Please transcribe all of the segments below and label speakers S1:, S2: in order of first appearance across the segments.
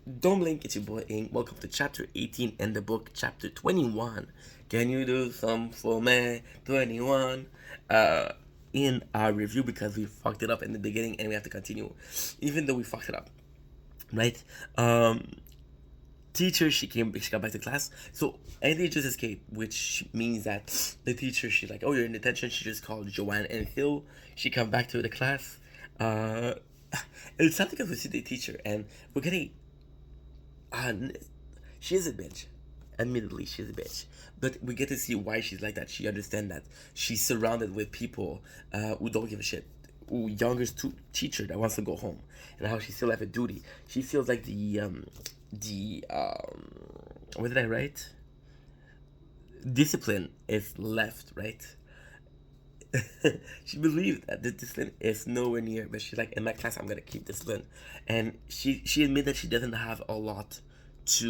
S1: Don't blink, it's your boy Ink. Welcome to chapter 18 in the book, chapter 21. Can you do some for me? 21. In our review, because we fucked it up in the beginning and we have to continue, even though we fucked it up, right? Teacher, she got back to class. So Andy just escaped, which means that the teacher, she's like, oh, you're in detention. She just called Joanne and Phil. She come back to the class. Uh, it's not because we see the teacher and we're getting uh, she is a bitch. Admittedly, she's a bitch. But we get to see why she's like that. She understands that she's surrounded with people who don't give a shit. Who younger teacher that wants to go home, and how she still have a duty. She feels like what did I write? Discipline is left, right? She believed that the discipline is nowhere near, but she's like, in my class, I'm gonna keep discipline, and she admit that she doesn't have a lot she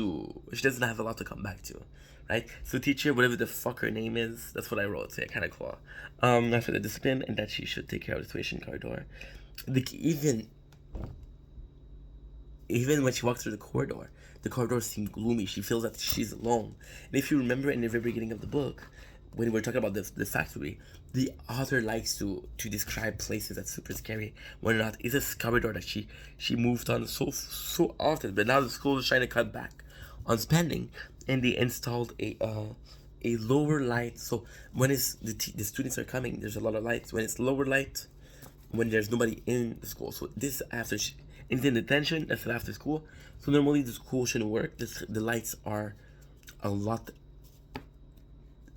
S1: doesn't have a lot to come back to, right? So teacher, whatever the fuck her name is, that's what I wrote. So yeah, kind of cool. After the discipline, and that she should take care of the situation corridor. Even when she walks through the corridor seems gloomy. She feels that she's alone. And if you remember in the very beginning of the book, when we're talking about the factory, the author likes to describe places that's super scary. When or not, it's a corridor that she moved on so often. But now the school is trying to cut back on spending, and they installed a lower light. So when the students are coming, there's a lot of lights. When it's lower light, when there's nobody in the school. So this after in detention, that's after school. So normally the school shouldn't work. The lights are a lot.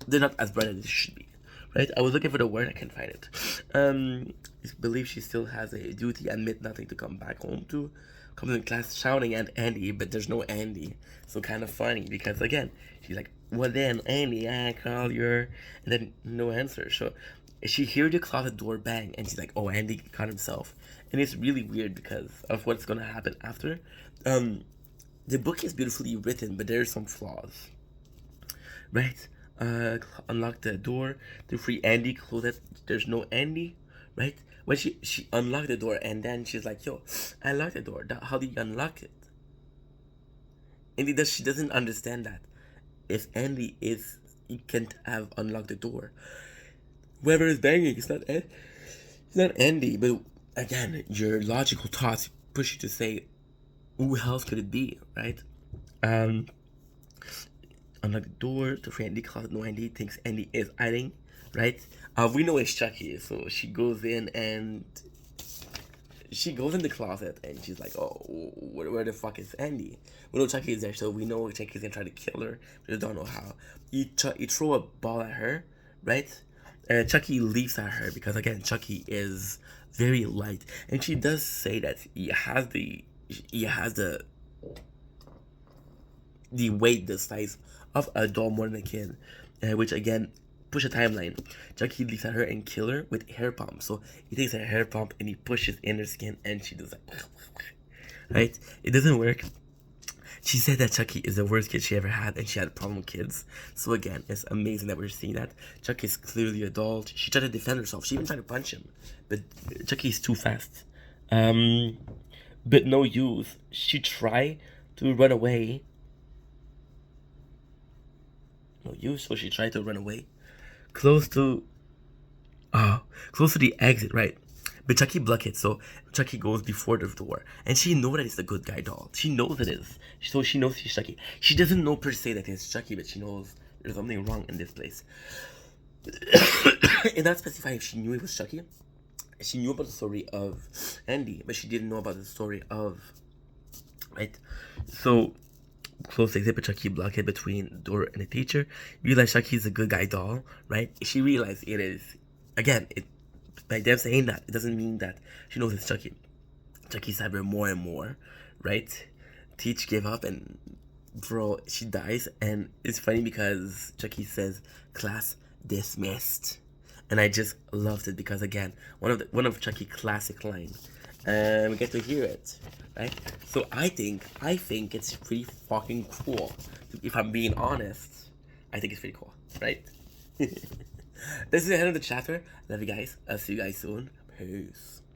S1: They're not as bright as they should be, right? I was looking for the word, I can't find it. I believe she still has a duty, admit nothing to come back home to. Comes in class shouting at Andy, but there's no Andy. So kind of funny because again, she's like, "Well then, Andy, I call your," and then no answer. So she hears the closet door bang, and she's like, "Oh, Andy caught himself," and it's really weird because of what's gonna happen after. Um, the book is beautifully written, but there are some flaws, right? Unlock the door to free Andy. Close it. There's no Andy, right? When she unlocked the door and then she's like, "Yo, I unlocked the door. How do you unlock it?" And she doesn't understand that if Andy is he can't have unlocked the door. Whoever is banging, it's not Andy. But again, your logical thoughts push you to say, who else could it be, right? Um, Unlock the door to free Andy. Closet, no Andy thinks Andy is hiding, right? We know it's Chucky, so she goes in and she goes in the closet and she's like, "Oh, where the fuck is Andy?" We know Chucky is there, so we know Chucky's gonna try to kill her. We just don't know how. He throw a ball at her, right? Chucky leaps at her because again, Chucky is very light, and she does say that he has the weight the size of a doll more than a kid, which again push a timeline. Chucky leaps at her and kill her with hair pump. So he takes a hair pump and he pushes in her skin, and she does like, right? It doesn't work. She said that Chucky is the worst kid she ever had, and she had a problem with kids. So again, it's amazing that we're seeing that. Chucky is clearly adult. She tried to defend herself. She even tried to punch him, but Chucky is too fast. Um, but no use. She tried to run away. No use. So she tried to run away, close to close to the exit, right? But Chucky block it, so Chucky goes before the door, and she knows that it's the good guy doll. She knows it is, so she knows she's Chucky. She doesn't know per se that it's Chucky, but she knows there's something wrong in this place. And not specify if she knew it was Chucky. She knew about the story of Andy, but she didn't know about the story of, right? So close exit, but Chucky block it between the door and the teacher. Realize Chucky's a good guy doll, right? She realized it is. Again, by them saying that, it doesn't mean that she knows it's Chucky. Chucky stabbed her more and more, right? Teach gave up and bro, she dies, and it's funny because Chucky says class dismissed, and I just loved it because again, one of Chucky classic lines, and we get to hear it, right? So I think it's pretty fucking cool. If I'm being honest, I think it's pretty cool, right? This is the end of the chapter. Love you guys. I'll see you guys soon. Peace.